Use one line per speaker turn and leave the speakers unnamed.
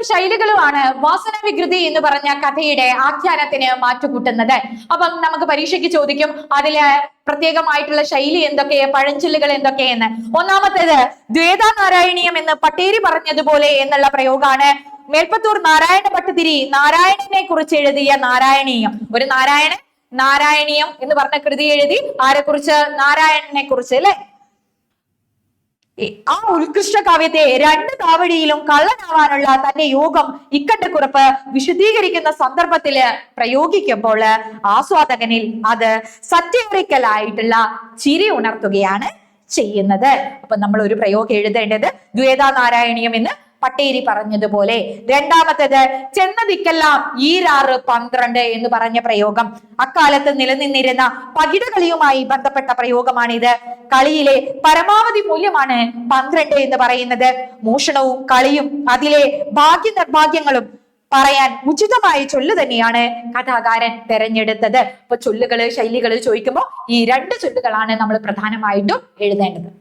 ശൈലികളുമാണ് വാസന വികൃതി എന്ന് പറഞ്ഞ കഥയുടെ ആഖ്യാനത്തിന് മാറ്റുകൂട്ടുന്നത്. അപ്പം നമുക്ക് പരീക്ഷയ്ക്ക് ചോദിക്കും അതില് പ്രത്യേകമായിട്ടുള്ള ശൈലി എന്തൊക്കെ, പഴഞ്ചൊല്ലുകൾ എന്തൊക്കെയെന്ന്. ഒന്നാമത്തേത് ദ്വേതാനാരായണീയം എന്ന് പട്ടേരി പറഞ്ഞതുപോലെ എന്നുള്ള പ്രയോഗമാണ്. മേൽപ്പത്തൂർ നാരായണ ഭട്ടതിരി നാരായണനെ കുറിച്ച് എഴുതിയ നാരായണീയം, ഒരു നാരായണീയം എന്ന് പറഞ്ഞ കൃതി എഴുതി. ആരെ കുറിച്ച്? നാരായണനെ കുറിച്ച് അല്ലെ. ആ ഉത്കൃഷ്ട കാവ്യത്തെ രണ്ട് താവഴിയിലും കള്ളനാവാനുള്ള തന്റെ യോഗം ഇക്കണ്ടക്കുറിപ്പ് വിശദീകരിക്കുന്ന സന്ദർഭത്തില് പ്രയോഗിക്കുമ്പോൾ ആസ്വാദകനിൽ അത് സറ്ററിക്കലായിട്ടുള്ള ചിരി ഉണർത്തുകയാണ് ചെയ്യുന്നത്. അപ്പൊ നമ്മൾ ഒരു പ്രയോഗം എഴുതേണ്ടത് ദ്വേതാനാരായണീയം എന്ന് പട്ടേരി പറഞ്ഞതുപോലെ. രണ്ടാമത്തേത് ചെന്നതിക്കെല്ലാം ഈരാറ് 12 എന്ന് പറഞ്ഞ പ്രയോഗം അക്കാലത്ത് നിലനിന്നിരുന്ന പകിടകളിയുമായി ബന്ധപ്പെട്ട പ്രയോഗമാണിത്. കളിയിലെ പരമാവധി മൂല്യമാണ് 12 എന്ന് പറയുന്നത്. മോഷണവും കളിയും അതിലെ ഭാഗ്യ നിർഭാഗ്യങ്ങളും പറയാൻ ഉചിതമായ ചൊല്ല് തന്നെയാണ് കഥാകാരൻ തെരഞ്ഞെടുത്തത്. അപ്പൊ ചൊല്ലുകള് ശൈലികള് ചോദിക്കുമ്പോൾ ഈ രണ്ട് ചൊല്ലുകളാണ് നമ്മൾ പ്രധാനമായിട്ടും എഴുതേണ്ടത്.